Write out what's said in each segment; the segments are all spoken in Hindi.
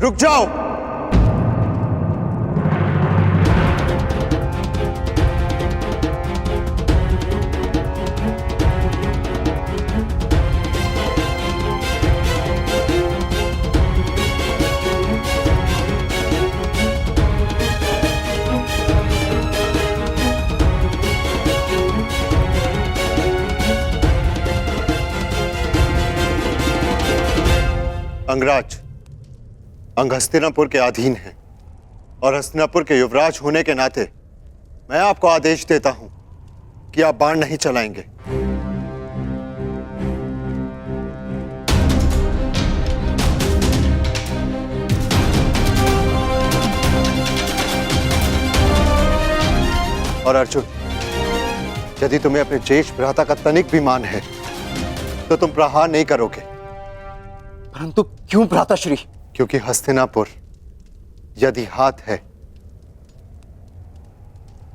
रुक जाओ। अंगराज, अंग हस्तिनापुर के अधीन है और हस्तिनापुर के युवराज होने के नाते मैं आपको आदेश देता हूं कि आप बाण नहीं चलाएंगे। और अर्जुन, यदि तुम्हें अपने ज्येष्ठ भ्राता का तनिक भी मान है तो तुम प्रहार नहीं करोगे। परंतु क्यों भ्राताश्री? क्योंकि हस्तिनापुर यदि हाथ है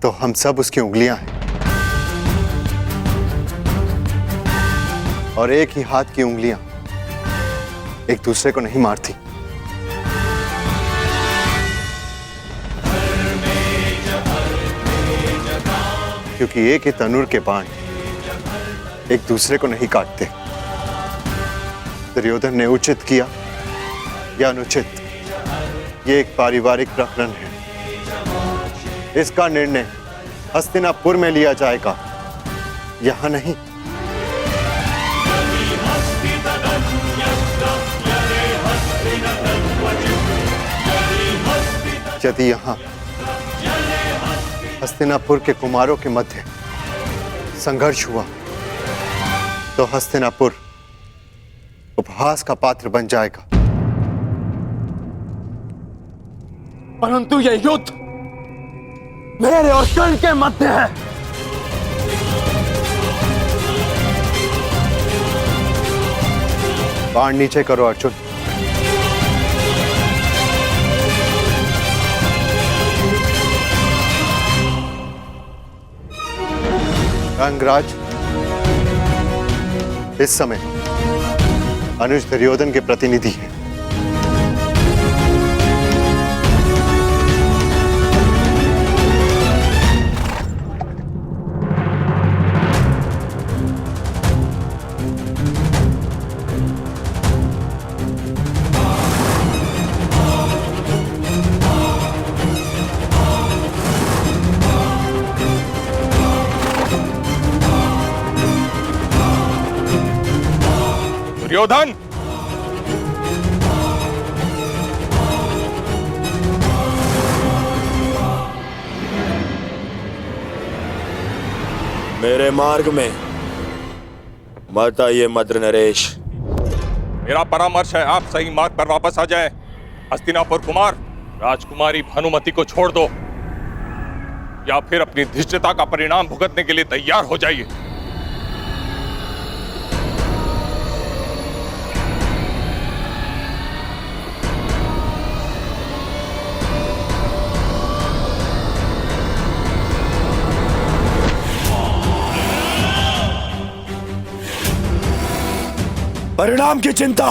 तो हम सब उसकी उंगलियां हैं, और एक ही हाथ की उंगलियां एक दूसरे को नहीं मारती। क्योंकि एक ही तनुर के बाण एक दूसरे को नहीं काटते। दुर्योधन ने उचित किया या अनुचित, ये एक पारिवारिक प्रकरण है। इसका निर्णय हस्तिनापुर में लिया जाएगा, यहां नहीं। यदि यहां हस्तिनापुर के कुमारों के मध्य संघर्ष हुआ तो हस्तिनापुर उपहास का पात्र बन जाएगा। परंतु यह युद्ध मेरे और कर्ण के मध्य है। बाण नीचे करो अर्जुन। अंगराज, इस समय अनुज दुर्योधन के प्रतिनिधि हैं। दुर्योधन, मेरे मार्ग में मत आइए मद्र नरेश। मेरा परामर्श है आप सही मार्ग पर वापस आ जाएं। हस्तिनापुर कुमार, राजकुमारी भानुमति को छोड़ दो या फिर अपनी धृष्टता का परिणाम भुगतने के लिए तैयार हो जाइए। परिणाम की चिंता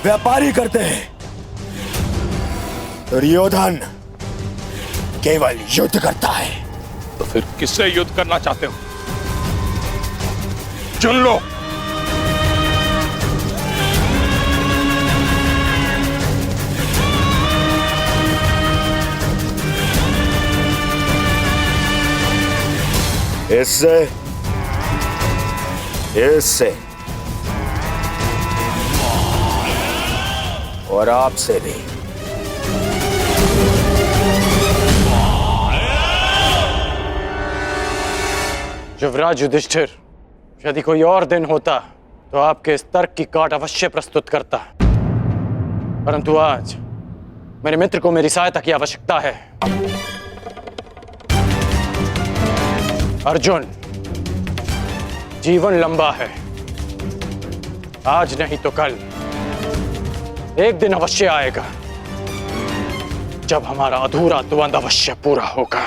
व्यापारी करते हैं, दुर्योधन केवल युद्ध करता है। तो फिर किससे युद्ध करना चाहते हो? चुन लो। इससे, इससे और आपसे भी। युवराज युधिष्ठिर, यदि कोई और दिन होता तो आपके इस तर्क की काट अवश्य प्रस्तुत करता, परंतु आज मेरे मित्र को मेरी सहायता की आवश्यकता है। अर्जुन, जीवन लंबा है, आज नहीं तो कल एक दिन अवश्य आएगा जब हमारा अधूरा द्वंद्व अवश्य पूरा होगा।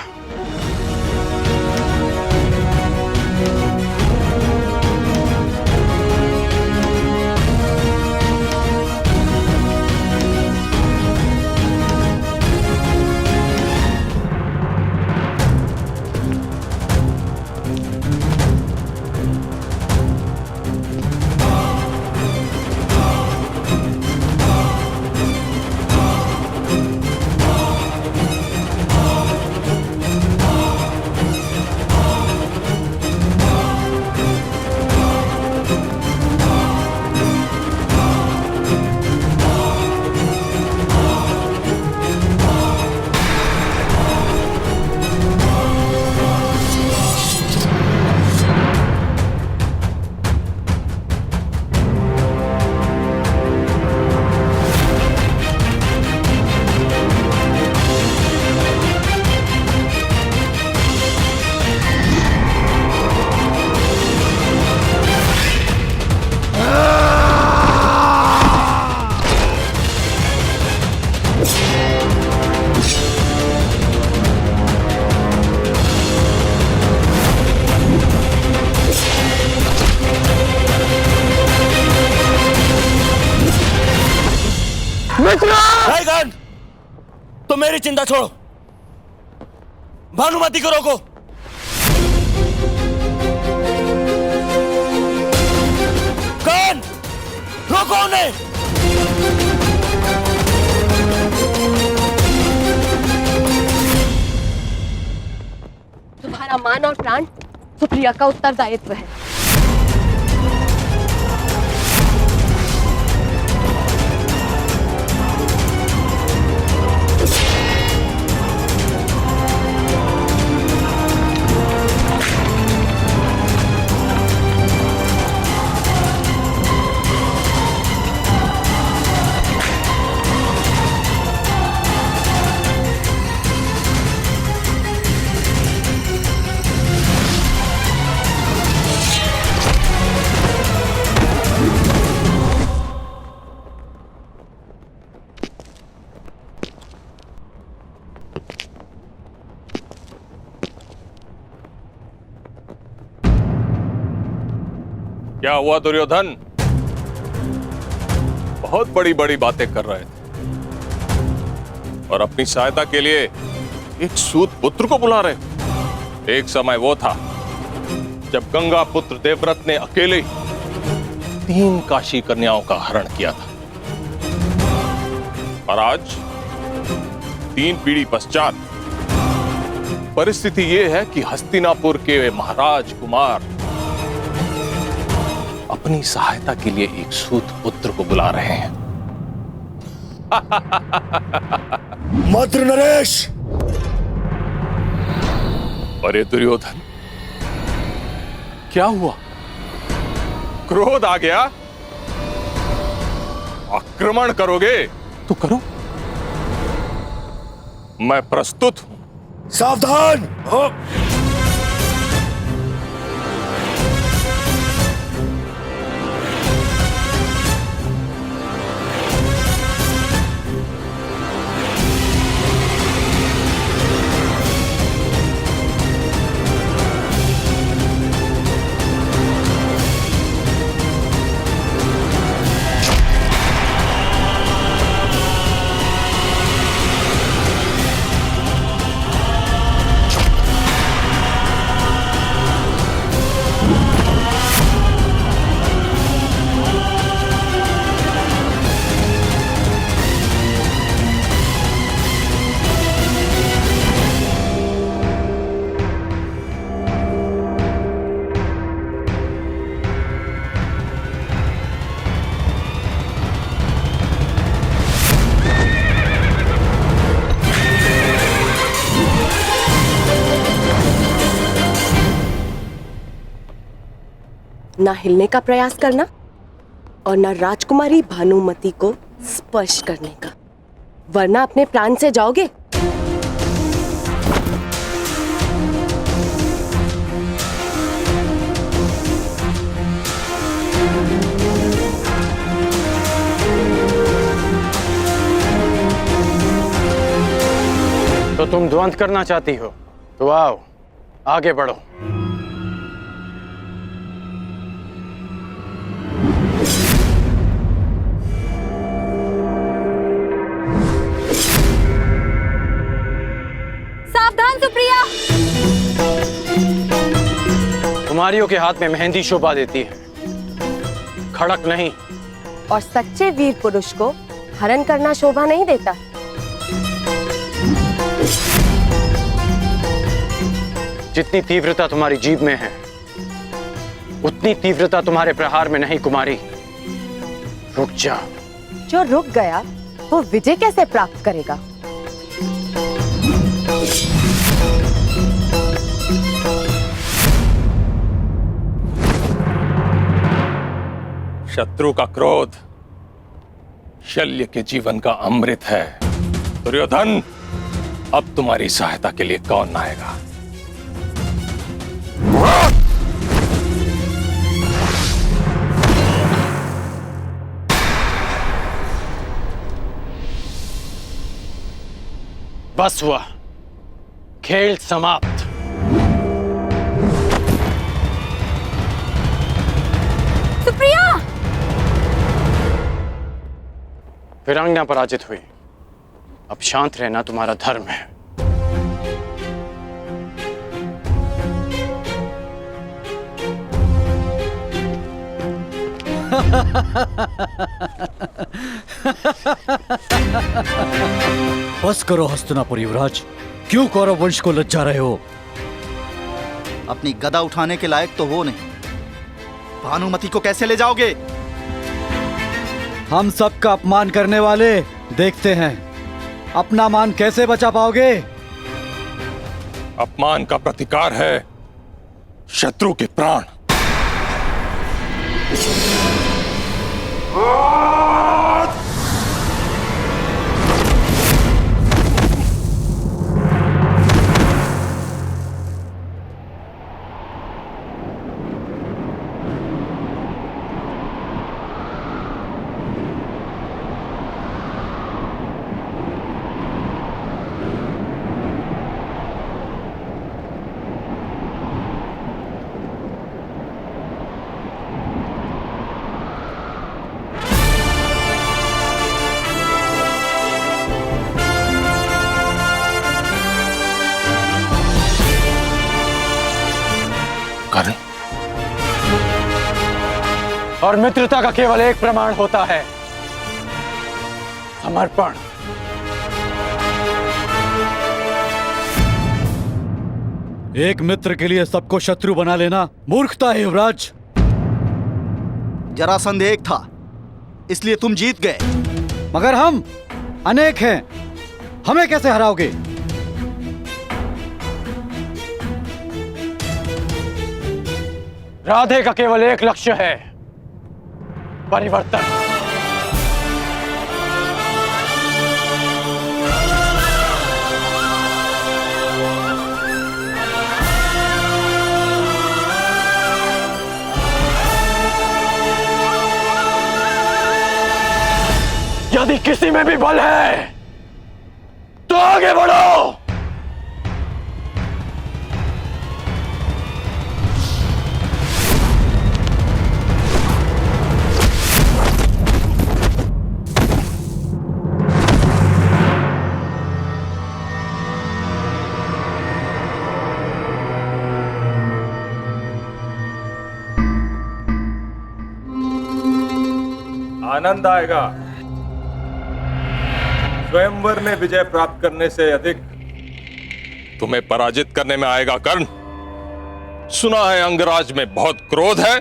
मेरी चिंता छोड़ो, भानुमति को रोको। कौन? रोको उन्हें। तुम्हारा मान और प्राण सुप्रिया का उत्तरदायित्व है। क्या हुआ दुर्योधन? बहुत बड़ी बड़ी बातें कर रहे थे और अपनी सहायता के लिए एक सूत पुत्र को बुला रहे। एक समय वो था जब गंगा पुत्र देवव्रत ने अकेले 3 काशी कन्याओं का हरण किया था, और आज 3 पीढ़ी पश्चात परिस्थिति ये है कि हस्तिनापुर के महाराज कुमार अपनी सहायता के लिए एक सूत पुत्र को बुला रहे हैं। मद्र नरेश! अरे दुर्योधन, क्या हुआ? क्रोध आ गया? आक्रमण करोगे तो करो, मैं प्रस्तुत हूं। सावधान! ना हिलने का प्रयास करना और ना राजकुमारी भानुमति को स्पर्श करने का, वरना अपने प्राण से जाओगे। तो तुम द्वंद्व करना चाहती हो तो आओ, आगे बढ़ो। सावधान सुप्रिया! कुमारियों के हाथ में मेहंदी शोभा देती है, खड़क नहीं। और सच्चे वीर पुरुष को हरण करना शोभा नहीं देता। जितनी तीव्रता तुम्हारी जीभ में है, उतनी तीव्रता तुम्हारे प्रहार में नहीं कुमारी। रुक जा। जो रुक गया वो विजय कैसे प्राप्त करेगा? शत्रु का क्रोध शल्य के जीवन का अमृत है। दुर्योधन, अब तुम्हारी सहायता के लिए कौन आएगा? बस हुआ, खेल समाप्त। सुप्रिया! वीरांगना पराजित हुई, अब शांत रहना तुम्हारा धर्म है। बस करो हस्तिनापुर युवराज, क्यों कौरव वंश को लज्जा रहे हो? अपनी गदा उठाने के लायक तो हो नहीं, भानुमति को कैसे ले जाओगे? हम सबका अपमान करने वाले, देखते हैं अपना मान कैसे बचा पाओगे। अपमान का प्रतिकार है शत्रु के प्राण। कर्ण, और मित्रता का केवल एक प्रमाण होता है, समर्पण। एक मित्र के लिए सबको शत्रु बना लेना मूर्खता है युवराज। जरासंध एक था, इसलिए तुम जीत गए। मगर हम अनेक हैं, हमें कैसे हराओगे? राधे का केवल एक लक्ष्य है, परिवर्तन। यदि किसी में भी बल है तो आगे बढ़ो। आनंद आएगा। स्वयंवर में विजय प्राप्त करने से अधिक तुम्हें पराजित करने में आएगा कर्ण। सुना है अंगराज में बहुत क्रोध है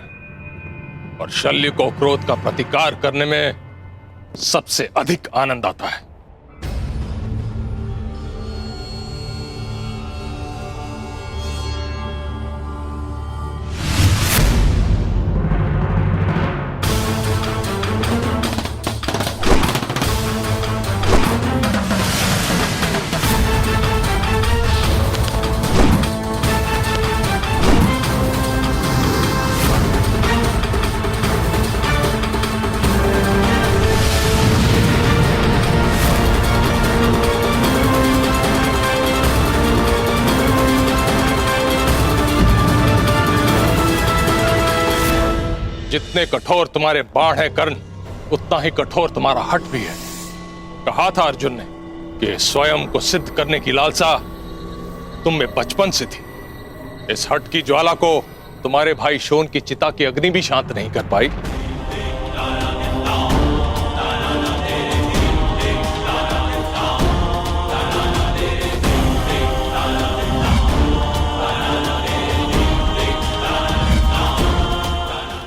और शल्य को क्रोध का प्रतिकार करने में सबसे अधिक आनंद आता है। जितने कठोर तुम्हारे बाण हैं कर्ण, उतना ही कठोर तुम्हारा हठ भी है। कहा था अर्जुन ने कि स्वयं को सिद्ध करने की लालसा तुम में बचपन से थी। इस हठ की ज्वाला को तुम्हारे भाई शोन की चिता की अग्नि भी शांत नहीं कर पाई।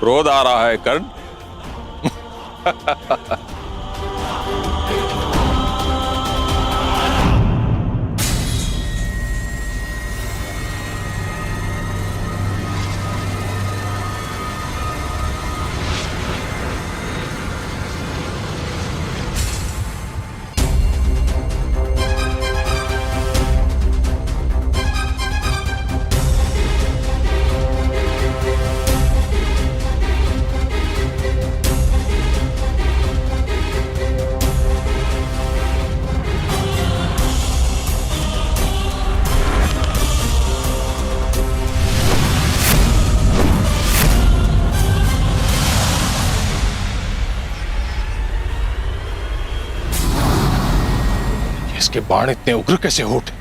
क्रोध आ रहा है कर्ण। के बाण इतने उग्र कैसे हो उठे?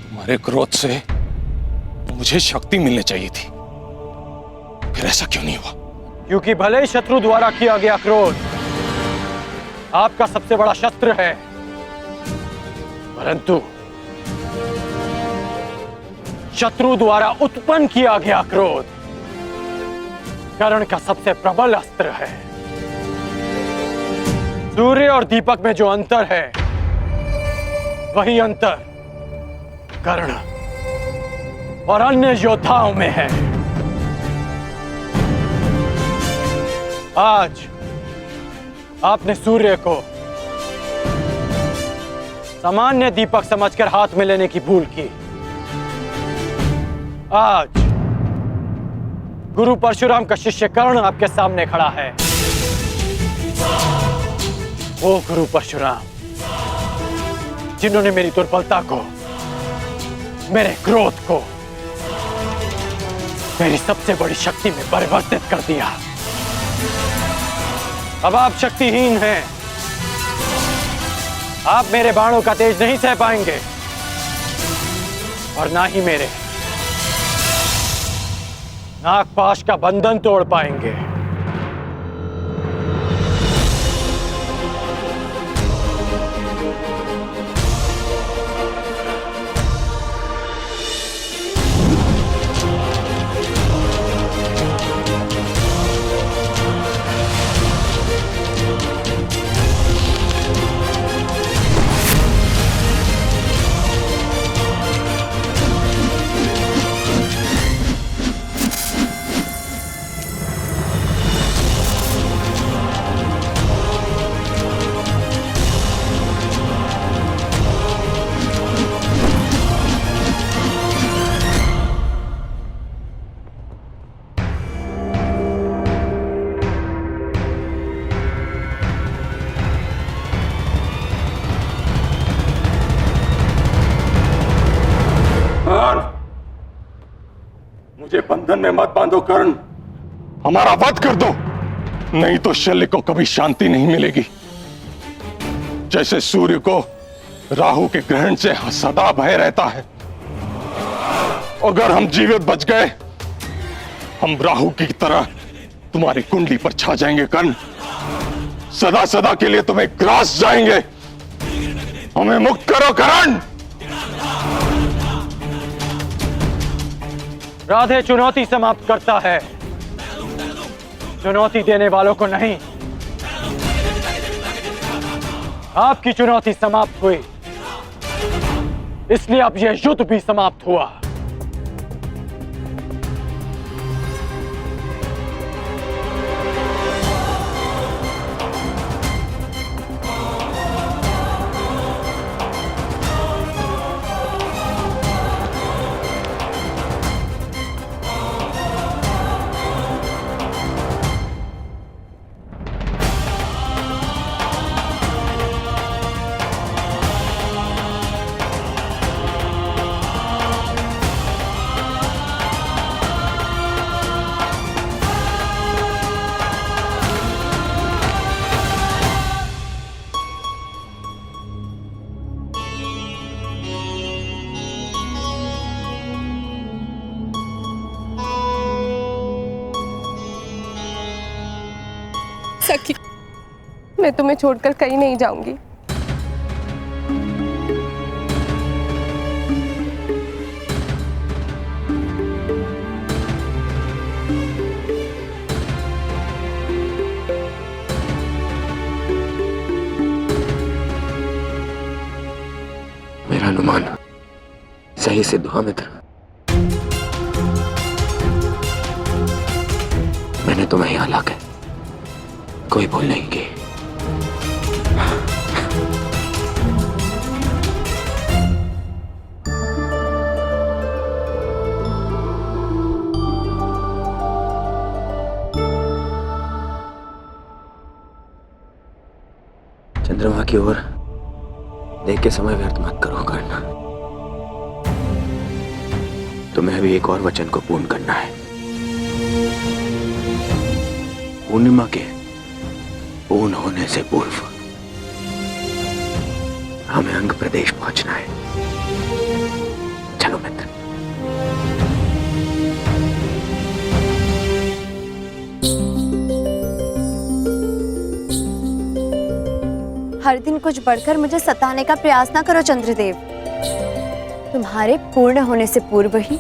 तुम्हारे क्रोध से मुझे शक्ति मिलनी चाहिए थी, फिर ऐसा क्यों नहीं हुआ? क्योंकि भले ही शत्रु द्वारा किया गया क्रोध आपका सबसे बड़ा शस्त्र है, परंतु शत्रु द्वारा उत्पन्न किया गया क्रोध कर्ण का सबसे प्रबल अस्त्र है। सूर्य और दीपक में जो अंतर है वही अंतर कर्ण और अन्य योद्धाओं में है। आज आपने सूर्य को सामान्य दीपक समझकर हाथ में लेने की भूल की। आज गुरु परशुराम का शिष्य कर्ण आपके सामने खड़ा है। वो गुरु परशुराम जिन्होंने मेरी दुर्बलता को, मेरे क्रोध को मेरी सबसे बड़ी शक्ति में परिवर्तित कर दिया। अब आप शक्तिहीन हैं। आप मेरे बाणों का तेज नहीं सह पाएंगे और ना ही मेरे नागपाश का बंधन तोड़ पाएंगे। मुझे बंधन में मत बांधो कर्ण, हमारा वध कर दो, नहीं तो शल्य को कभी शांति नहीं मिलेगी। जैसे सूर्य को राहु के ग्रहण से सदा भय रहता है, अगर हम जीवित बच गए हम राहु की तरह तुम्हारी कुंडली पर छा जाएंगे कर्ण, सदा सदा के लिए तुम्हें ग्रास जाएंगे। हमें मुक्त करो कर्ण। राधे चुनौती समाप्त करता है, चुनौती देने वालों को नहीं। आपकी चुनौती समाप्त हुई, इसलिए अब यह युद्ध भी समाप्त हुआ। सखी, मैं तुम्हें छोड़कर कहीं नहीं जाऊंगी। मेरा अनुमान सही सिद्ध हुआ मित्र। मैंने तुम्हें यहाँ लाकर कोई भूल नहीं की। चंद्रमा की ओर देख के समय व्यर्थ मत करो कर्ण। तुम्हें अभी एक और वचन को पूर्ण करना है। पूर्णिमा के पूर्ण होने से पूर्व हमें अंग प्रदेश पहुंचना है। चलो मित्र। हर दिन कुछ बढ़कर मुझे सताने का प्रयास ना करो चंद्रदेव। तुम्हारे पूर्ण होने से पूर्व ही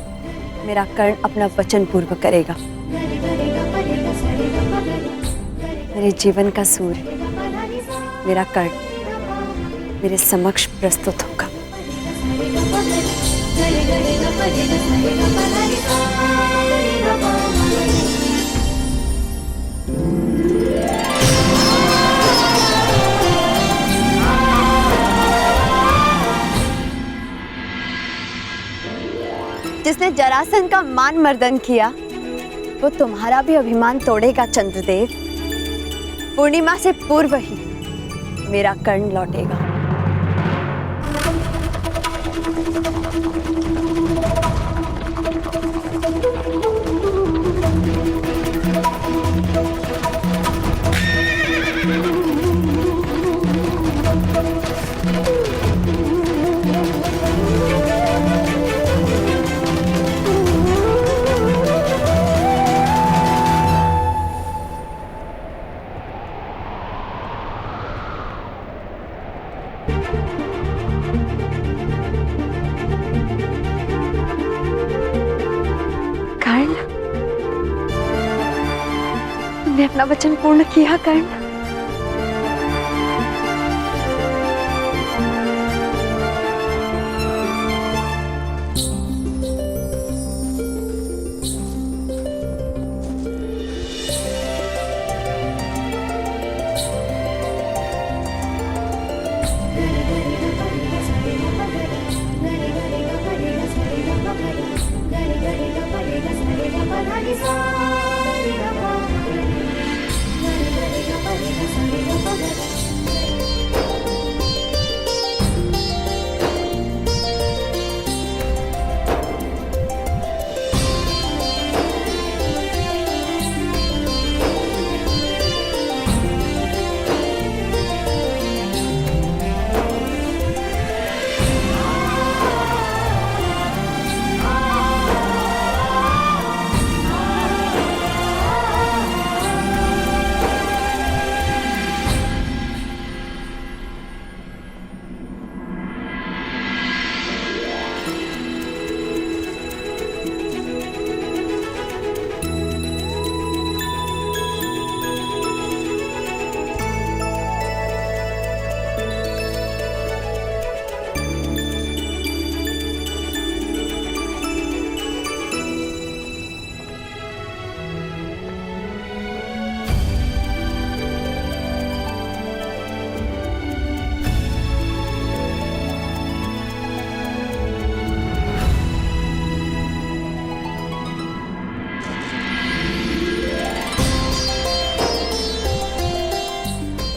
मेरा कर्ण अपना वचन पूर्ण करेगा। मेरे जीवन का सूर्य मेरा कर्ण मेरे समक्ष प्रस्तुत होगा। जिसने जरासंध का मान मर्दन किया वो तुम्हारा भी अभिमान तोड़ेगा चंद्रदेव। पूर्णिमा से पूर्व ही मेरा कर्ण लौटेगा। तुमने अपना वचन पूर्ण किया कर्ण।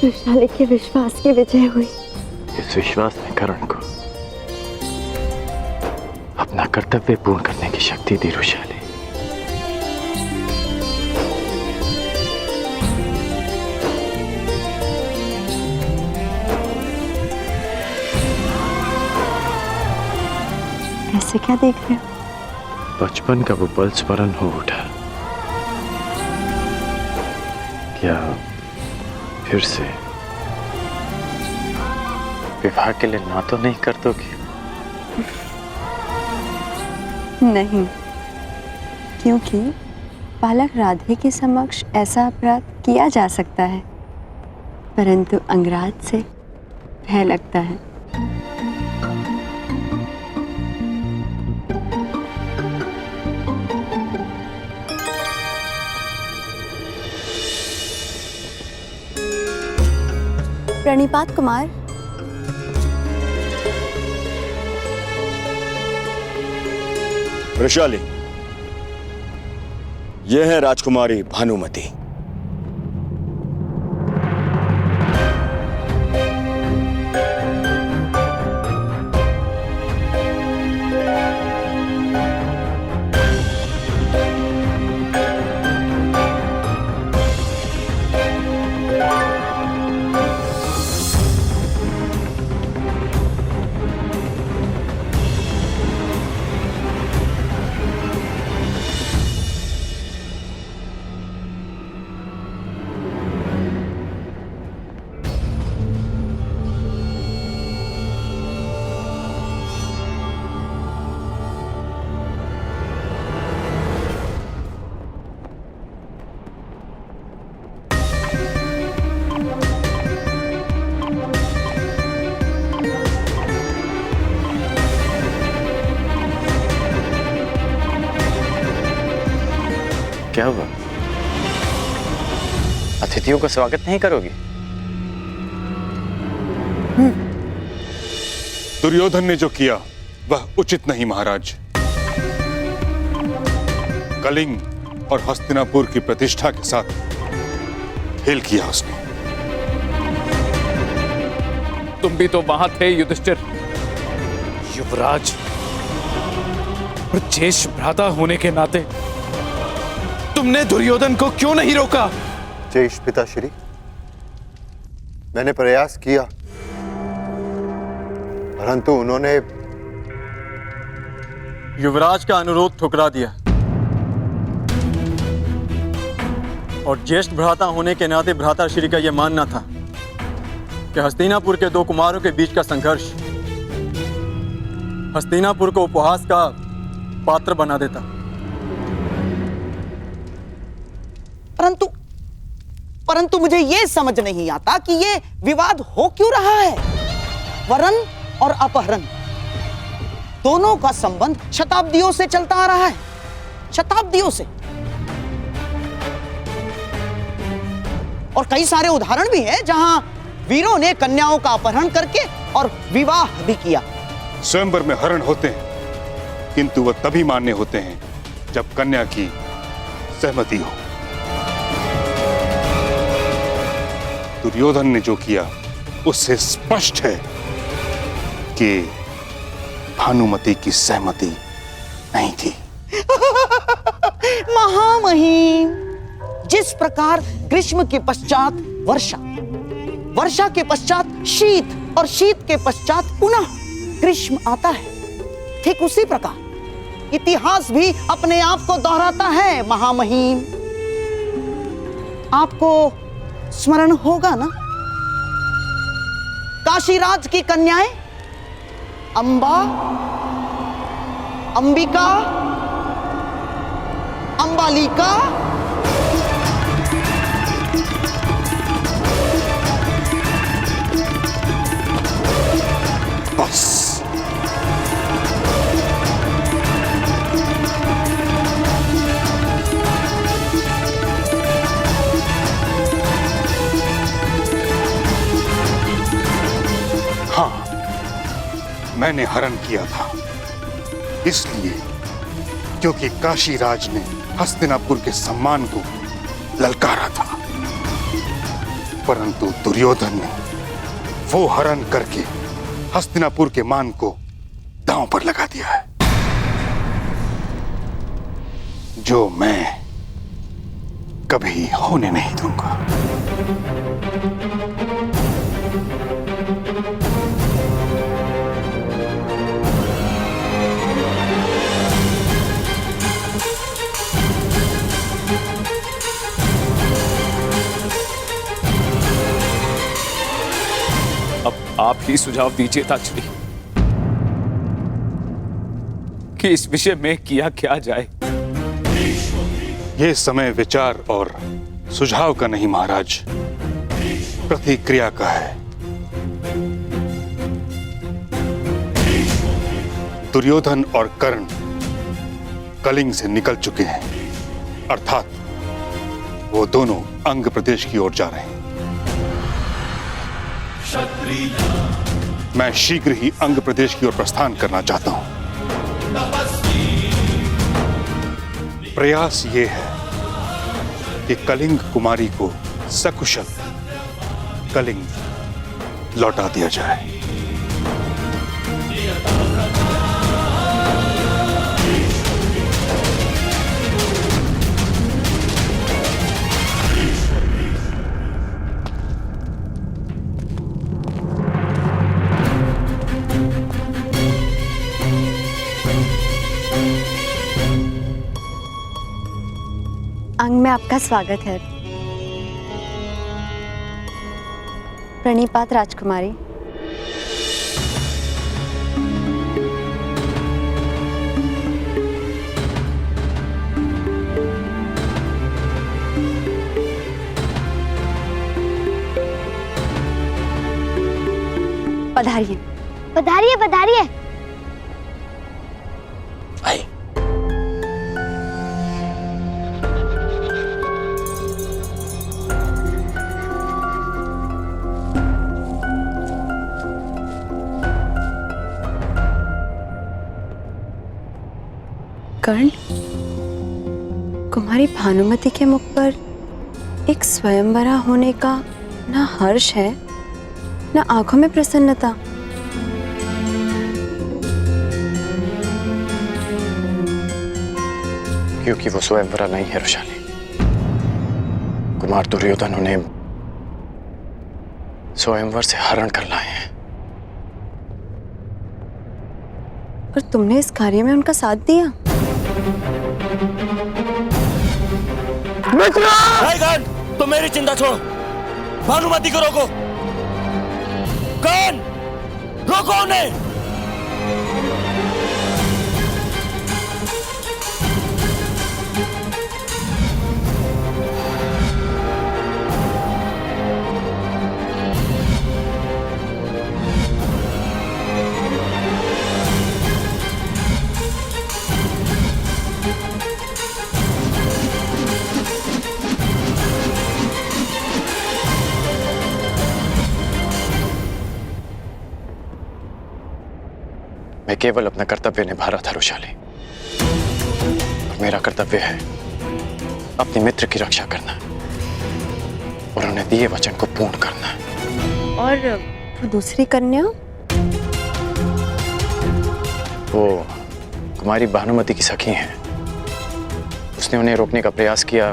वृषाली के विश्वास की विजय हुई। इस विश्वास ने कर्ण को अपना कर्तव्य पूर्ण करने की शक्ति दी। वृषाली, ऐसे क्या देख रहे हो? बचपन का वो पल स्मरण हो उठा। क्या फिर से विवाह के लिए ना तो नहीं कर दोगी? नहीं, क्योंकि बालक राधे के समक्ष ऐसा अपराध किया जा सकता है, परंतु अंगराज से भय लगता है। प्रणिपात कुमार। वृषाली, यह है राजकुमारी भानुमति। क्या हुआ? अतिथियों का स्वागत नहीं करोगी? दुर्योधन ने जो किया वह उचित नहीं महाराज। कलिंग और हस्तिनापुर की प्रतिष्ठा के साथ खेल किया उसने। तुम भी तो वहां थे युधिष्ठिर। युवराज और ज्येष्ठ भ्राता होने के नाते तुमने दुर्योधन को क्यों नहीं रोका? ज्येष्ठ पिताश्री, मैंने प्रयास किया, परंतु उन्होंने युवराज का अनुरोध ठुकरा दिया और ज्येष्ठ भ्राता होने के नाते भ्राताश्री का यह मानना था कि हस्तिनापुर के दो कुमारों के बीच का संघर्ष हस्तिनापुर को उपहास का पात्र बना देता। परंतु मुझे ये समझ नहीं आता कि ये विवाद हो क्यों रहा है। वरण और अपहरण दोनों का संबंध शताब्दियों से चलता आ रहा है, शताब्दियों से। और कई सारे उदाहरण भी हैं जहां वीरों ने कन्याओं का अपहरण करके और विवाह भी किया। स्वयंवर में हरण होते हैं, किंतु वह तभी मान्य होते हैं जब कन्या की सहमति हो। दुर्योधन ने जो किया उससे स्पष्ट है कि भानुमति की सहमति नहीं थी। महामहिम, जिस प्रकार ग्रीष्म के पश्चात वर्षा, वर्षा के पश्चात शीत और शीत के पश्चात पुनः ग्रीष्म आता है, ठीक उसी प्रकार इतिहास भी अपने आप को दोहराता है। महामहिम, आपको स्मरण होगा ना, काशीराज की कन्याएं अंबा, अंबिका, अंबालिका, बस हाँ, मैंने हरण किया था इसलिए क्योंकि काशीराज ने हस्तिनापुर के सम्मान को ललकारा था, परंतु दुर्योधन ने वो हरण करके हस्तिनापुर के मान को दांव पर लगा दिया है, जो मैं कभी होने नहीं दूंगा। अब आप ही सुझाव दीजिए ताचरी कि इस विषय में किया क्या जाए। ये समय विचार और सुझाव का नहीं महाराज, प्रतिक्रिया का है। दुर्योधन और कर्ण कलिंग से निकल चुके हैं, अर्थात वो दोनों अंग प्रदेश की ओर जा रहे हैं। मैं शीघ्र ही अंग प्रदेश की ओर प्रस्थान करना चाहता हूं। प्रयास ये है कि कलिंग कुमारी को सकुशल कलिंग लौटा दिया जाए। अंग में आपका स्वागत है। प्रणिपात राजकुमारी। पधारिए। पधारिए पधारिए। कर्ण, कुमारी भानुमति के मुख पर एक स्वयंवरा होने का ना हर्ष है, ना आंखों में प्रसन्नता। क्योंकि वो स्वयंवरा नहीं है रुशाली। कुमार दुर्योधन उन्हें स्वयंवर से हरण कर लाए हैं। और तुमने इस कार्य में उनका साथ दिया? कर्ण, तुम मेरी चिंता छोड़ो, भानुमति को रोको। कर्ण, रोको उन्हें। मैं केवल अपना कर्तव्य निभा रहा था रुशाली, और मेरा कर्तव्य है अपने मित्र की रक्षा करना और उन्हें दिए वचन को पूर्ण करना। और वो दूसरी कन्या? वो कुमारी भानुमति की सखी हैं। उसने उन्हें रोकने का प्रयास किया,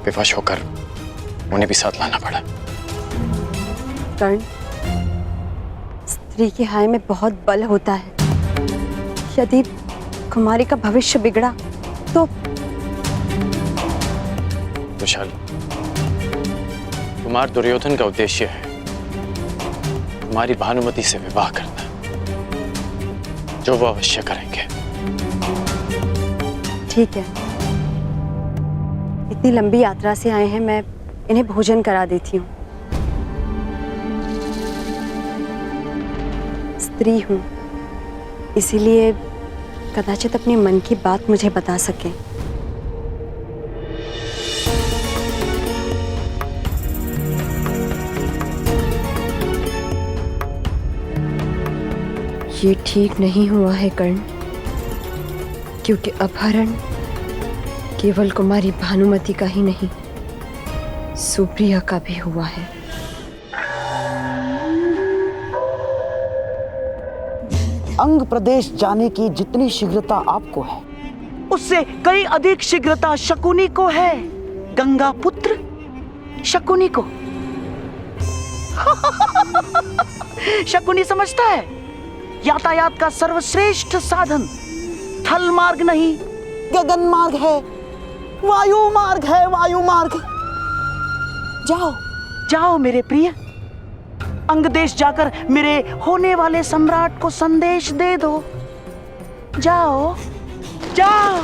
विवश होकर उन्हें भी साथ लाना पड़ा। कर्ण, स्त्री की हाय में बहुत बल होता है। यदि कुमारी का भविष्य बिगड़ा तो विशाल, कुमार दुर्योधन का उद्देश्य है कुमारी भानुमति से विवाह करना, जो वो अवश्य करेंगे। ठीक है, इतनी लंबी यात्रा से आए हैं, मैं इन्हें भोजन करा देती हूँ। स्त्री हूँ, इसीलिए कदाचित अपने मन की बात मुझे बता सके। ये ठीक नहीं हुआ है कर्ण, क्योंकि अपहरण केवल कुमारी भानुमति का ही नहीं, सुप्रिया का भी हुआ है। अंग प्रदेश जाने की जितनी शीघ्रता आपको है, उससे कई अधिक शीघ्रता शकुनी को है, गंगा पुत्र शकुनी को। शकुनी समझता है यातायात का सर्वश्रेष्ठ साधन थल मार्ग नहीं, गगन मार्ग है, वायु मार्ग है, वायु मार्ग। जाओ जाओ मेरे प्रिय, अंग देश जाकर मेरे होने वाले सम्राट को संदेश दे दो। जाओ जाओ।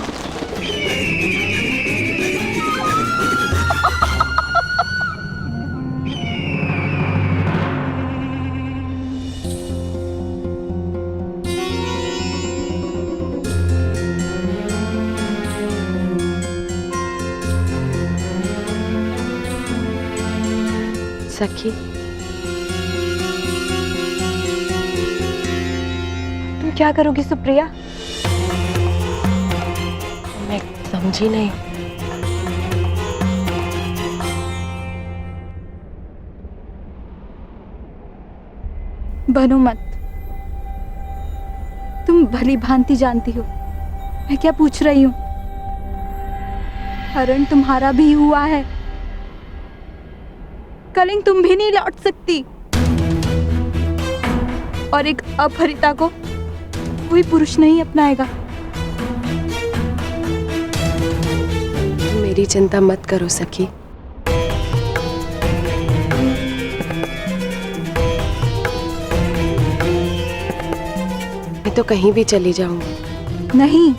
सखी, तुम क्या करोगी सुप्रिया? मैं समझी नहीं। बनो मत, तुम भली भांति जानती हो मैं क्या पूछ रही हूँ। हरण तुम्हारा भी हुआ है, कलिंग तुम भी नहीं लौट सकती, और एक अपहरिता को कोई पुरुष नहीं अपनाएगा। मेरी चिंता मत करो सखी, मैं तो कहीं भी चली जाऊंगी। नहीं,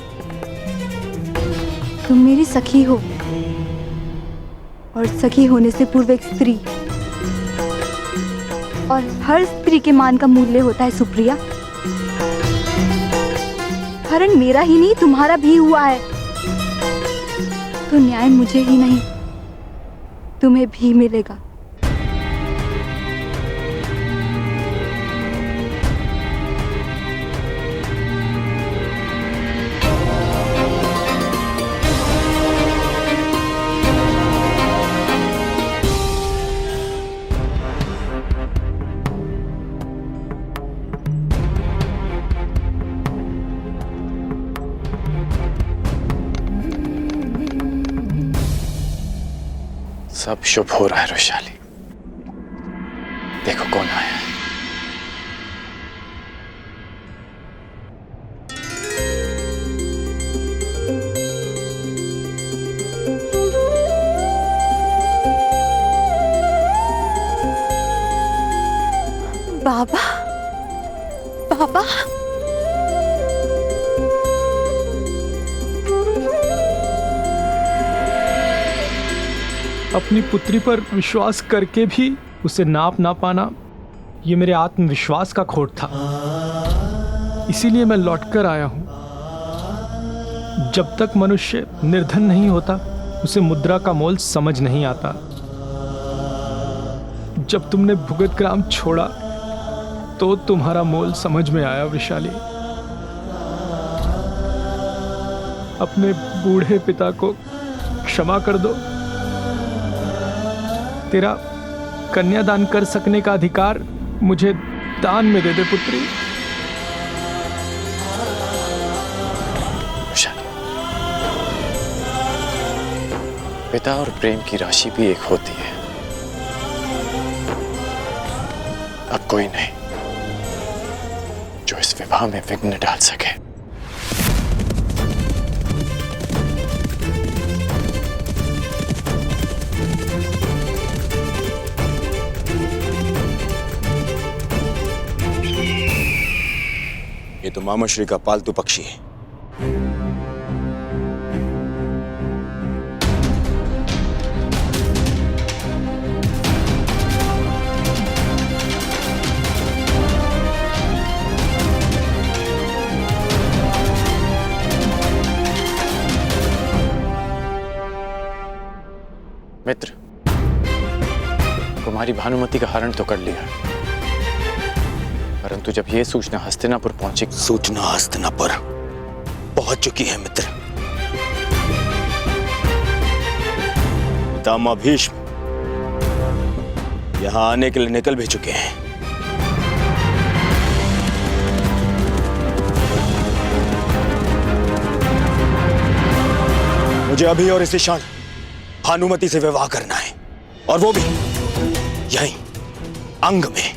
तुम मेरी सखी हो, और सखी होने से पूर्व एक स्त्री, और हर स्त्री के मान का मूल्य होता है सुप्रिया। हरण मेरा ही नहीं तुम्हारा भी हुआ है, तो न्याय मुझे ही नहीं तुम्हें भी मिलेगा। सब शुभ हो रहा है वैशाली। देखो कौन आया है। बाबा, बाबा, अपनी पुत्री पर विश्वास करके भी उसे नाप ना पाना, ये मेरे आत्मविश्वास का खोट था। इसीलिए मैं लौटकर आया हूं। जब तक मनुष्य निर्धन नहीं होता, उसे मुद्रा का मोल समझ नहीं आता। जब तुमने भुगत ग्राम छोड़ा तो तुम्हारा मोल समझ में आया वैशाली। अपने बूढ़े पिता को क्षमा कर दो। तेरा कन्यादान कर सकने का अधिकार मुझे दान में दे दे पुत्री। पिता और प्रेम की राशि भी एक होती है। अब कोई नहीं जो इस विवाह में विघ्न डाल सके। ये तो मामाश्री का पालतू पक्षी है। मित्र, कुमारी भानुमति का हरण तो कर लिया, परंतु जब यह सूचना हस्तिनापुर पहुंची। सूचना हस्तिनापुर पहुंच चुकी है मित्र। पितामह भीष्म यहां आने के लिए निकल भी चुके हैं। मुझे अभी और इसी क्षण भानुमति से विवाह करना है, और वो भी यहीं अंग में।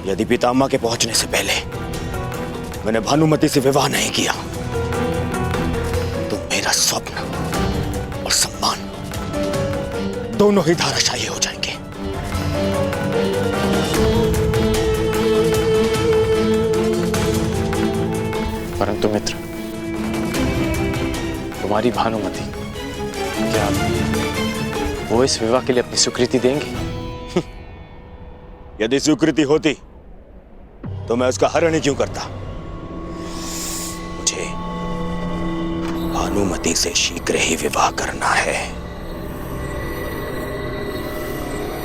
यदि पितामह के पहुंचने से पहले मैंने भानुमति से विवाह नहीं किया तो मेरा स्वप्न और सम्मान दोनों ही धाराशायी हो जाएंगे। परंतु मित्र, तुम्हारी भानुमति, क्या वो इस विवाह के लिए अपनी स्वीकृति देंगी? यदि स्वीकृति होती तो मैं उसका हरण ही क्यों करता। मुझे भानुमति से शीघ्र ही विवाह करना है।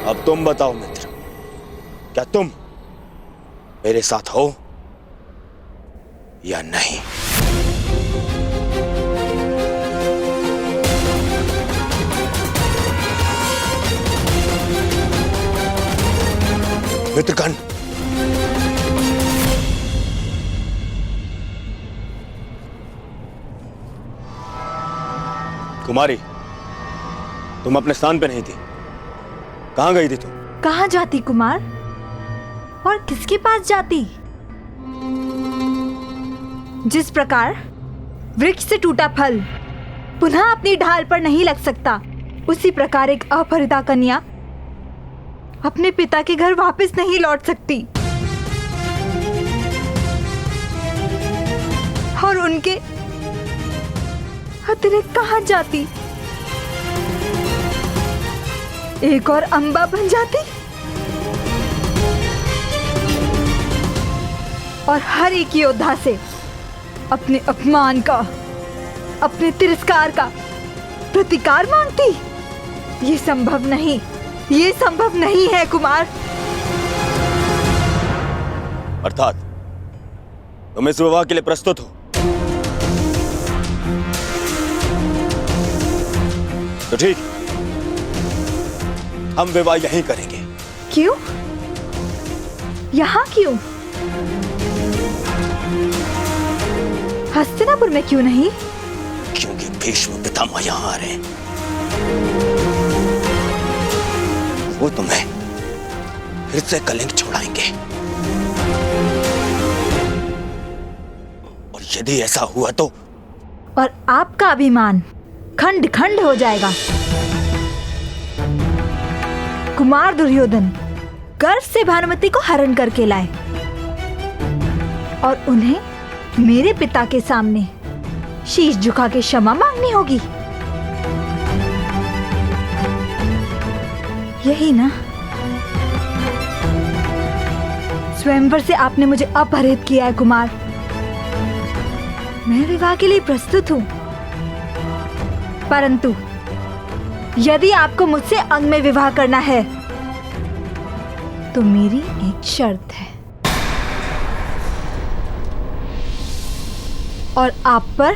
अब तुम बताओ मित्र, क्या तुम मेरे साथ हो या नहीं? मित्रगण, कुमारी, तुम अपने स्थान पे नहीं थी। कहां गई थी तुम? कहां जाती कुमार, और किसके पास जाती? जिस प्रकार वृक्ष से टूटा फल पुनः अपनी ढाल पर नहीं लग सकता, उसी प्रकार एक अपहृता कन्या अपने पिता के घर वापस नहीं लौट सकती। और उनके अतिरिक्त कहां जाती? एक और अंबा बन जाती और हर एक योद्धा से अपने अपमान का, अपने तिरस्कार का प्रतिकार मांगती। ये संभव नहीं, ये संभव नहीं है कुमार। अर्थात तुम इस विवाह के लिए प्रस्तुत हो? तो ठीक, हम विवाह यहीं करेंगे। क्यों? यहाँ क्यों? हस्तिनापुर में क्यों नहीं? क्योंकि भीष्म पितामह यहाँ आ रहे हैं। वो तुम्हें फिर से कलंक छोड़ाएंगे। और यदि ऐसा हुआ तो और आपका अभिमान खंड खंड हो जाएगा। कुमार दुर्योधन गर्व से भानुमति को हरण करके लाए और उन्हें मेरे पिता के सामने शीश झुका के क्षमा मांगनी होगी। यही ना? स्वयंवर से आपने मुझे अपहरित किया है कुमार। मैं विवाह के लिए प्रस्तुत हूँ, परंतु यदि आपको मुझसे अंग में विवाह करना है तो मेरी एक शर्त है, और आप पर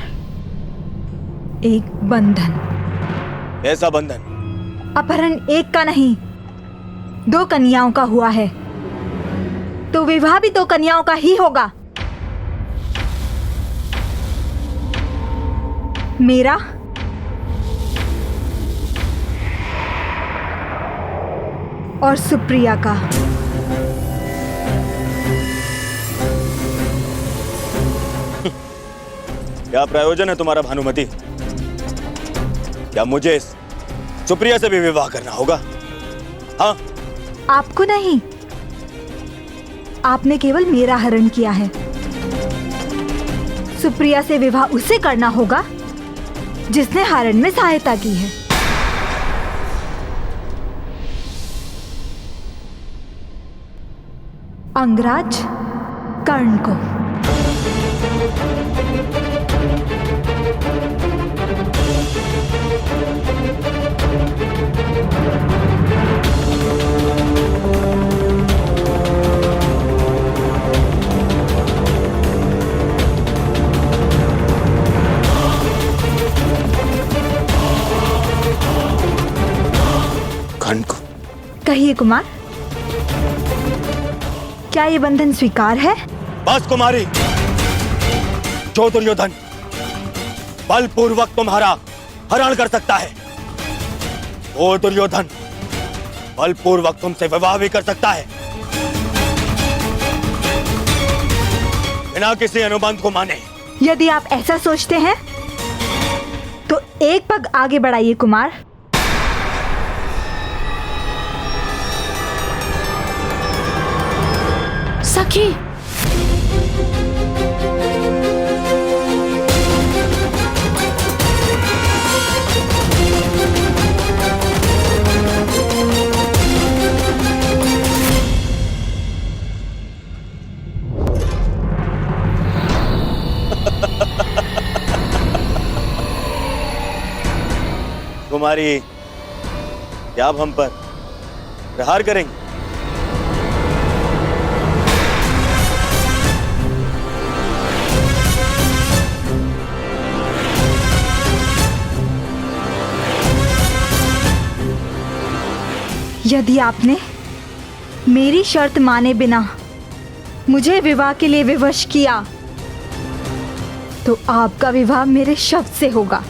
एक बंधन। ऐसा बंधन? अपहरण एक का नहीं, 2 कन्याओं का हुआ है, तो विवाह भी 2 कन्याओं का ही होगा। मेरा और सुप्रिया का। क्या प्रयोजन है तुम्हारा भानुमति? क्या मुझे सुप्रिया से भी विवाह करना होगा? हाँ? आपको नहीं, आपने केवल मेरा हरण किया है। सुप्रिया से विवाह उसे करना होगा जिसने हरण में सहायता की है। अंगराज कर्ण को। कर्ण को? कहिए कुमार, क्या ये बंधन स्वीकार है? बस कुमारी, जो दुर्योधन बलपूर्वक तुम्हारा हरण कर सकता है, वो दुर्योधन बलपूर्वक तुमसे विवाह भी कर सकता है, बिना किसी अनुबंध को माने। यदि आप ऐसा सोचते हैं तो एक पग आगे बढ़ाइए कुमार। सखी, कुमारी, क्या आप हम पर प्रहार करेंगे? यदि आपने मेरी शर्त माने बिना मुझे विवाह के लिए विवश किया तो आपका विवाह मेरे शब्द से होगा।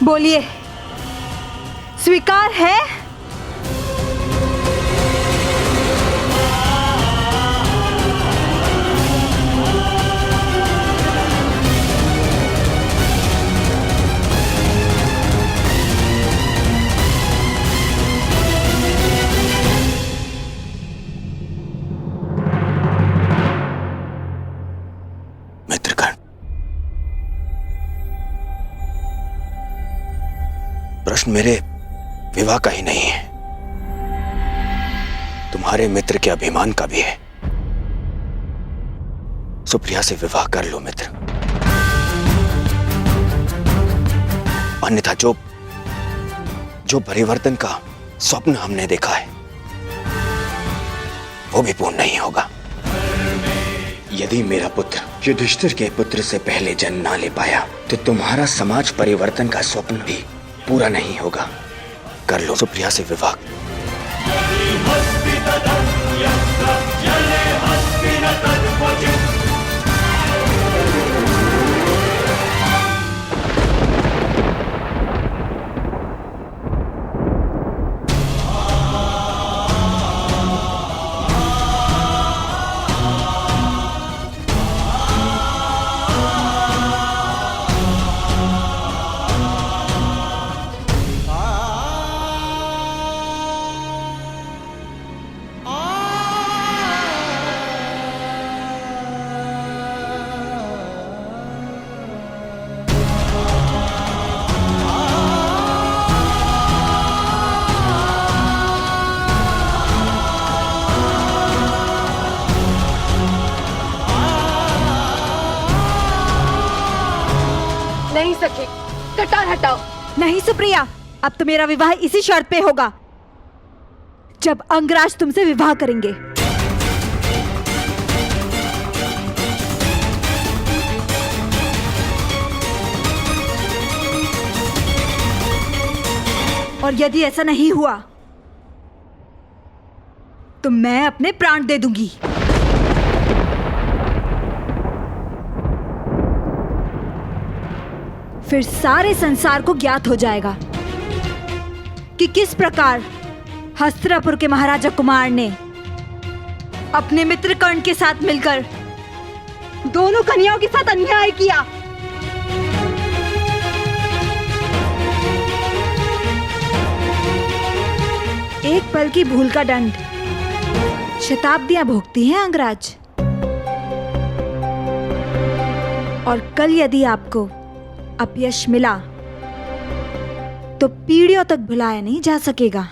बोलिए, स्वीकार है? मित्रगण, प्रश्न मेरे विवाह का ही नहीं है, तुम्हारे मित्र के अभिमान का भी है। सुप्रिया से विवाह कर लो मित्र, अन्यथा जो परिवर्तन का स्वप्न हमने देखा है वो भी पूर्ण नहीं होगा। यदि मेरा पुत्र युधिष्ठिर के पुत्र से पहले जन्म ना ले पाया तो तुम्हारा समाज परिवर्तन का स्वप्न भी पूरा नहीं होगा। कर लो सुप्रिया से विवाह। नहीं सके, कटार हटाओ। नहीं सुप्रिया, अब तो मेरा विवाह इसी शर्त पे होगा, जब अंगराज तुमसे विवाह करेंगे। और यदि ऐसा नहीं हुआ तो मैं अपने प्राण दे दूंगी। फिर सारे संसार को ज्ञात हो जाएगा कि किस प्रकार हस्तिनापुर के महाराजा कुमार ने अपने मित्र कर्ण के साथ मिलकर दोनों कन्याओं के साथ अन्याय किया। एक पल की भूल का दंड शताब्दियां भोगती हैं अंगराज। और कल यदि आपको अपयश मिला तो पीढ़ियों तक भुलाया नहीं जा सकेगा।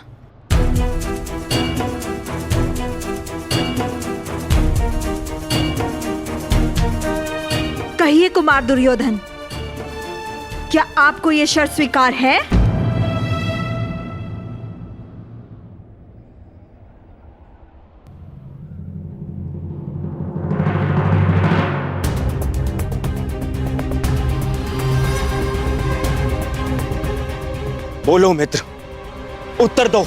कहिए कुमार दुर्योधन, क्या आपको यह शर्त स्वीकार है? बोलो मित्र, उत्तर दो।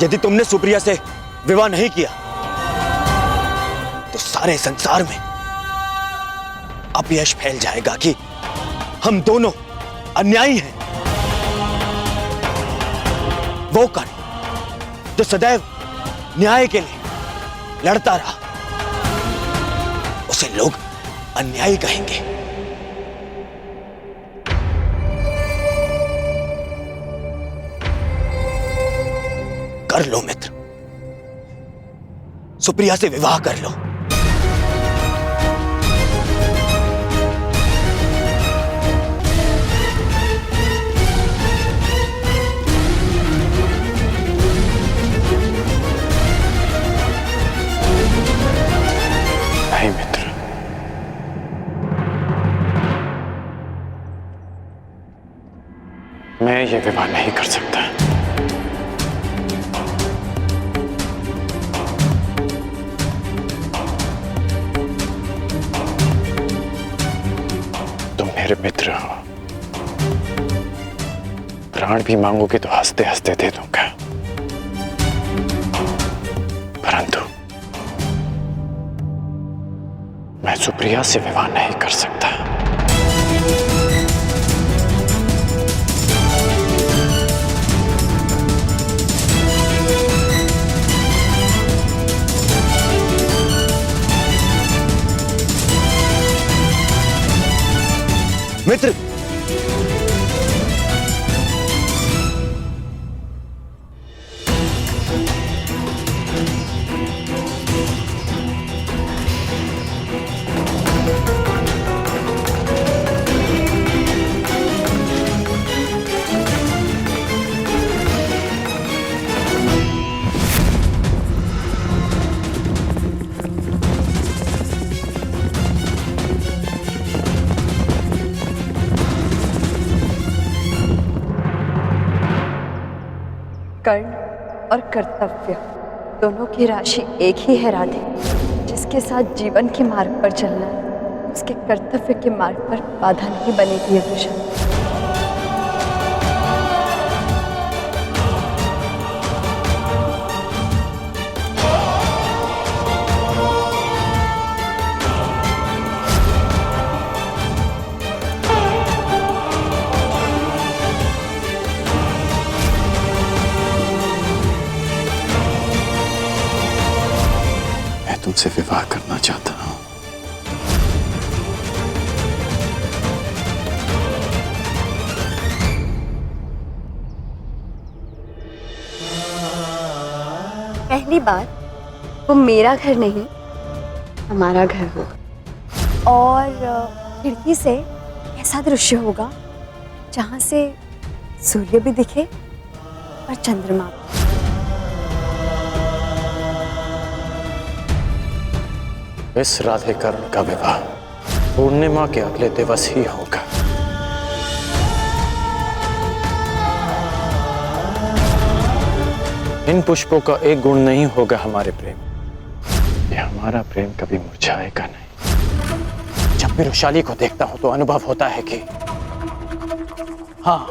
यदि तुमने सुप्रिया से विवाह नहीं किया तो सारे संसार में अपयश फैल जाएगा कि हम दोनों अन्यायी हैं। वो कर्ण जो सदैव न्याय के लिए लड़ता रहा, उसे लोग अन्यायी कहेंगे। कर लो मित्र, सुप्रिया से विवाह कर लो। नहीं मित्र, मैं ये विवाह नहीं कर सकता। तुम मेरे मित्र हो, प्राण भी मांगोगे तो हंसते हंसते दे दूंगा, परंतु मैं सुप्रिया से विवाह नहीं कर सकता। मित्र, कर्ण और कर्तव्य दोनों की राशि एक ही है राधे। जिसके साथ जीवन के मार्ग पर चलना है उसके कर्तव्य के मार्ग पर बाधा नहीं बनेगी वृषा। तुमसे विवाह करना चाहता हूं। पहली बात, वो मेरा घर नहीं हमारा घर होगा और खिड़की से ऐसा दृश्य होगा जहां से सूर्य भी दिखे और चंद्रमा भी। इस राधे कर्ण का विवाह पूर्णिमा के अगले दिवस ही होगा। इन पुष्पों का एक गुण नहीं होगा हमारे प्रेम, ये हमारा प्रेम कभी मुरझाएगा नहीं। जब भी वृषाली को देखता हूं तो अनुभव होता है कि हाँ,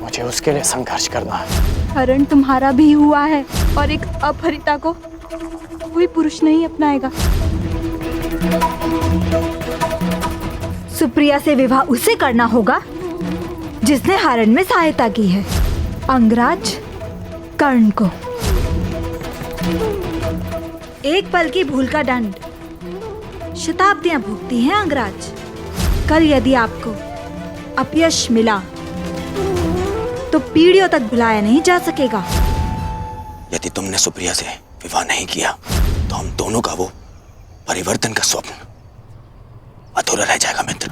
मुझे उसके लिए संघर्ष करना है। हरण तुम्हारा भी हुआ है और एक अपहरिता को कोई पुरुष नहीं अपनाएगा। सुप्रिया से विवाह उसे करना होगा जिसने हरण में सहायता की है, अंगराज कर्ण को। एक पल की भूल का दंड शताब्दियां भुगती हैं अंगराज। कल यदि आपको अपयश मिला तो पीढ़ियों तक भुलाया नहीं जा सकेगा। यदि तुमने सुप्रिया से विवाह नहीं किया तो हम दोनों का वो परिवर्तन का स्वप्न अधूरा रह जाएगा मित्र।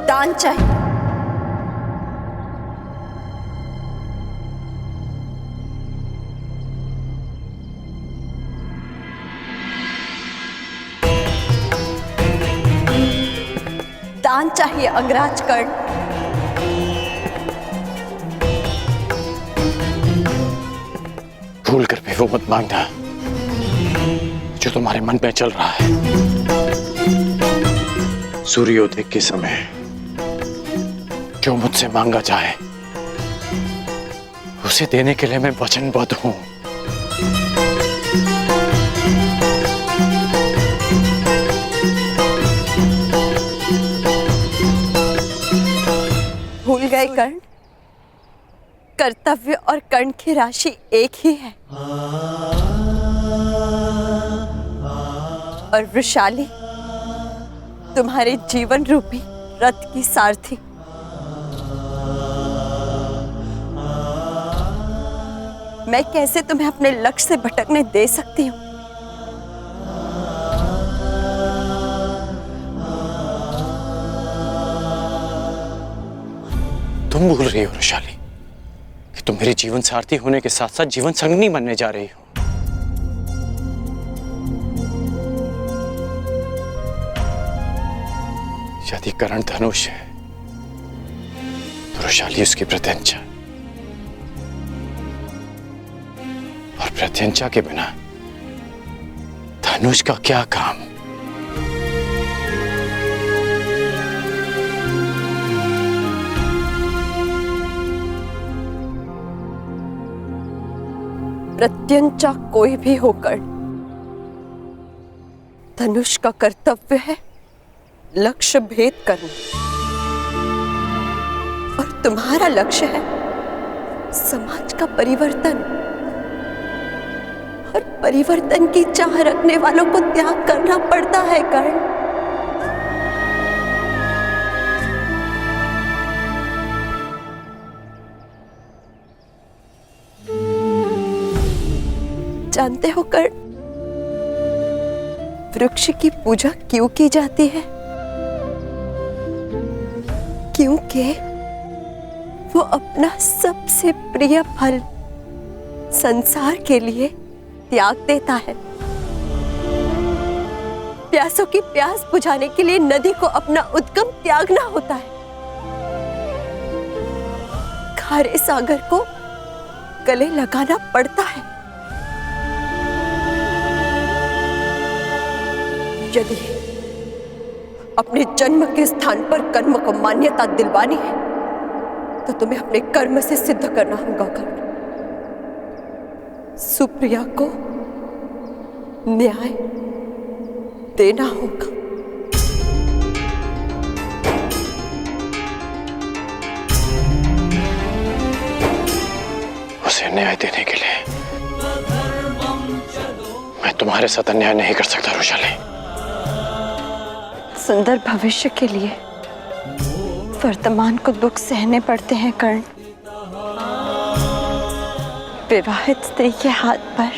दान चाहिए। दान चाहिए अंगराज कर्ण। भूल कर भी वो मत मांगना जो तुम्हारे मन में चल रहा है। सूर्योदय के समय जो मुझसे मांगा जाए उसे देने के लिए मैं वचनबद्ध हूं। भूल गए कर्ण, कर्तव्य और कर्ण की राशि एक ही है। और वृषाली तुम्हारे जीवन रूपी रथ की सारथी। मैं कैसे तुम्हें अपने लक्ष्य से भटकने दे सकती हूँ? तुम भूल रही हो वृषाली कि तुम मेरे जीवन सारथी होने के साथ साथ जीवन संगनी बनने जा रही हो। यदि कर्ण धनुष है तो वृषाली उसकी प्रत्यंचा, और प्रत्यंचा के बिना धनुष का क्या काम? प्रत्यंचा कोई भी होकर धनुष का कर्तव्य है लक्ष्य भेद करना, और तुम्हारा लक्ष्य है समाज का परिवर्तन और परिवर्तन की चाह रखने वालों को त्याग करना पड़ता है कर्ण। जानते हो कर्ण, वृक्ष की पूजा क्यों की जाती है? क्योंकि वो अपना सबसे प्रिय फल संसार के लिए त्याग देता है। प्यासों की प्यास बुझाने के लिए नदी को अपना उद्गम त्यागना होता है। खारे सागर को गले लगाना पड़ता है। यदि अपने जन्म के स्थान पर कर्म को मान्यता दिलवानी है तो तुम्हें अपने कर्म से सिद्ध करना होगा कर्ण। सुप्रिया को न्याय देना होगा। उसे न्याय देने के लिए मैं तुम्हारे साथ अन्याय नहीं कर सकता रोशाली। सुंदर भविष्य के लिए वर्तमान को दुख सहने पड़ते हैं कर्ण। विवाहित स्त्री के हाथ पर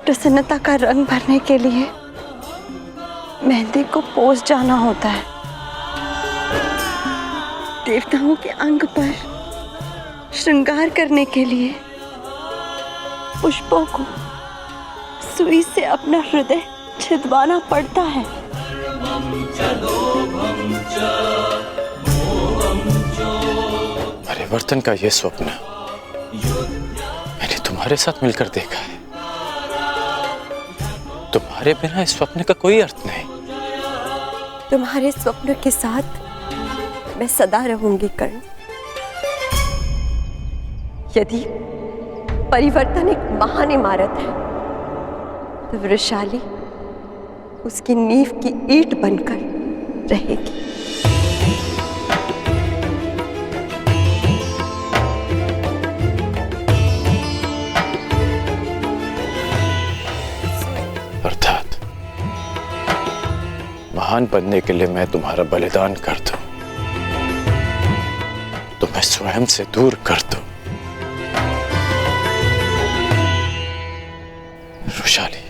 प्रसन्नता का रंग भरने के लिए मेहंदी को पोंछ जाना होता है। देवताओं के अंग पर श्रृंगार करने के लिए पुष्पों को सुई से अपना हृदय छिदवाना पड़ता है। परिवर्तन का ये स्वप्न मैंने तुम्हारे साथ मिलकर देखा है। तुम्हारे बिना इस स्वप्न का कोई अर्थ नहीं। तुम्हारे स्वप्न के साथ मैं सदा रहूंगी कर्ण। यदि परिवर्तन एक महान इमारत है तो वृषाली उसकी नींव की ईंट बनकर रहेगी। अर्थात महान बनने के लिए मैं तुम्हारा बलिदान कर दूं, तो मैं स्वयं से दूर कर दूं। रुशाली,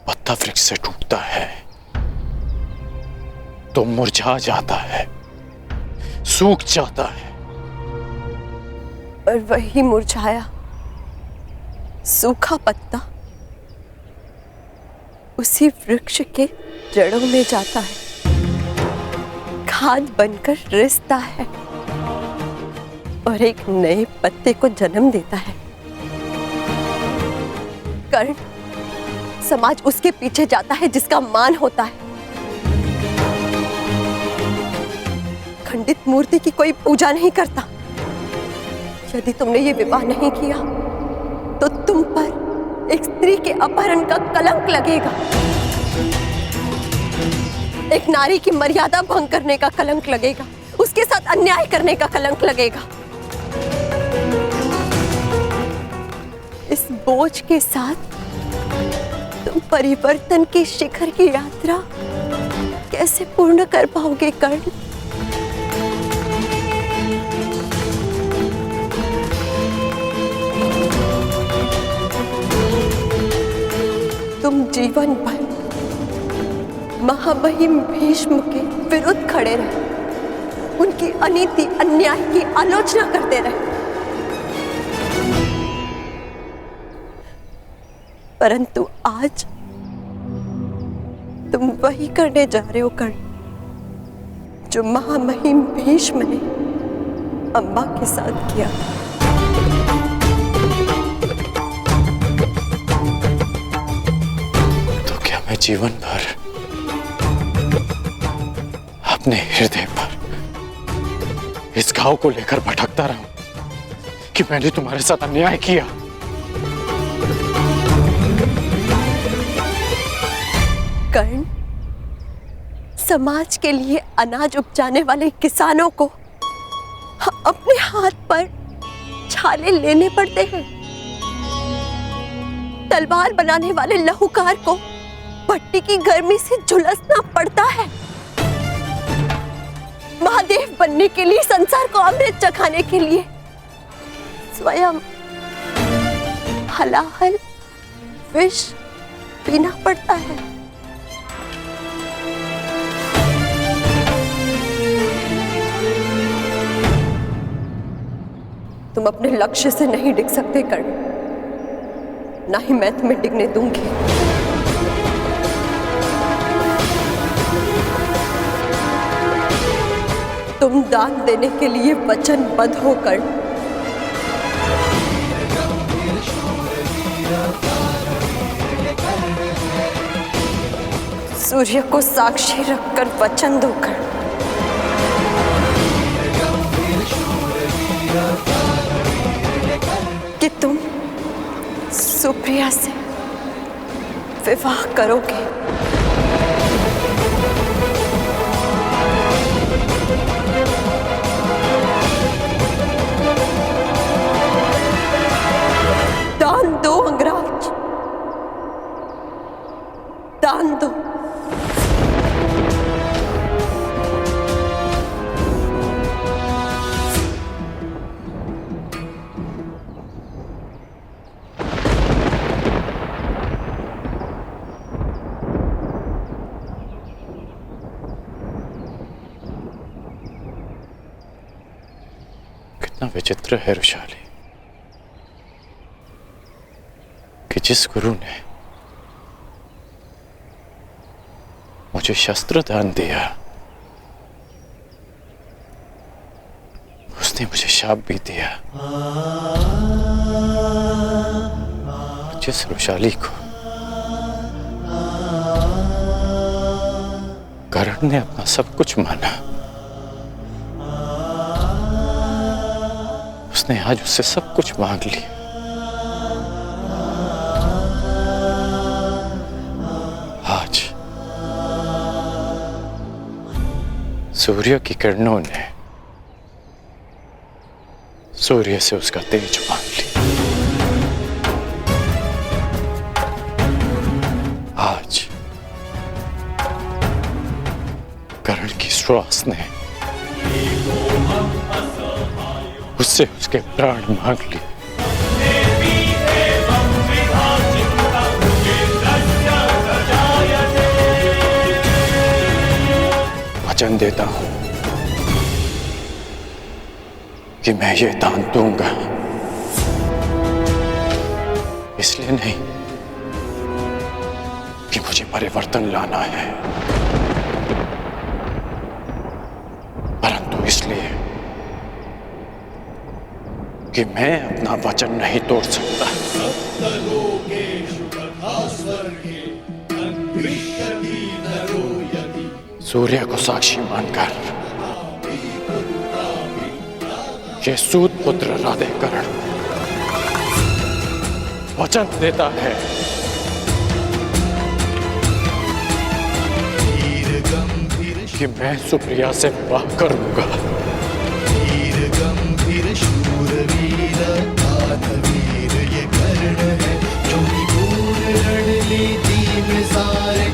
पत्ता वृक्ष से टूटता है तो मुरझा जाता है, सूख जाता है। और वही मुरझाया सूखा पत्ता उसी वृक्ष के जड़ों में जाता है, खाद बनकर रिसता है और एक नए पत्ते को जन्म देता है। कर्ण, समाज उसके पीछे जाता है जिसका मान होता है। खंडित मूर्ति की कोई पूजा नहीं करता। यदि तुमने ये विवाह नहीं किया तो तुम पर एक स्त्री के अपहरण का कलंक लगेगा, एक नारी की मर्यादा भंग करने का कलंक लगेगा, उसके साथ अन्याय करने का कलंक लगेगा। इस बोझ के साथ तुम परिवर्तन के शिखर की यात्रा कैसे पूर्ण कर पाओगे कर्ण? तुम जीवन भर महामहिम भीष्म के विरुद्ध खड़े रहे, उनकी अनीति अन्याय की आलोचना करते रहे, परंतु आज तुम वही करने जा रहे हो कर्ण जो महामहिम भीष्म ने अम्बा के साथ किया। तो क्या मैं जीवन भर अपने हृदय पर इस घाव को लेकर भटकता रहूं कि मैंने तुम्हारे साथ अन्याय किया? कर्ण, समाज के लिए अनाज उपजाने वाले किसानों को अपने हाथ पर छाले लेने पड़ते हैं। तलवार बनाने वाले लहूकार को भट्टी की गर्मी से झुलसना पड़ता है। महादेव बनने के लिए, संसार को अमृत चखाने के लिए स्वयं हलाहल विष पीना पड़ता है। तुम अपने लक्ष्य से नहीं डिग सकते कर्ण, ना ही मैं तुम्हें डिगने दूंगी। तुम दान देने के लिए वचनबद्ध हो कर्ण। सूर्य को साक्षी रखकर वचन दो कर्ण कि तुम सुप्रिया से विवाह करोगे। दान दो अंगराज, दान दो। कितना विचित्र है रुशाली कि जिस गुरु ने मुझे शस्त्र दान दिया, उसने मुझे शाप भी दिया। जिस रुशाली को कर्ण ने अपना सब कुछ माना, उसने आज उससे सब कुछ मांग लिया। आज सूर्य की किरणों ने सूर्य से उसका तेज मांग लिया। आज कर्ण की श्वास ने उससे उसके प्राण मांग लिए। वचन देता हूं कि मैं ये दान दूंगा, इसलिए नहीं कि मुझे परिवर्तन लाना है, परंतु इसलिए कि मैं अपना वचन नहीं तोड़ सकता। सूर्य को साक्षी मानकर ये सूत पुत्र राधेकर्ण वचन देता है कि मैं सुप्रिया से विवाह करूंगा। गंभीर शूरवीर दानवीर ये कर्ण है, जो भी घोर रणनीति में सारे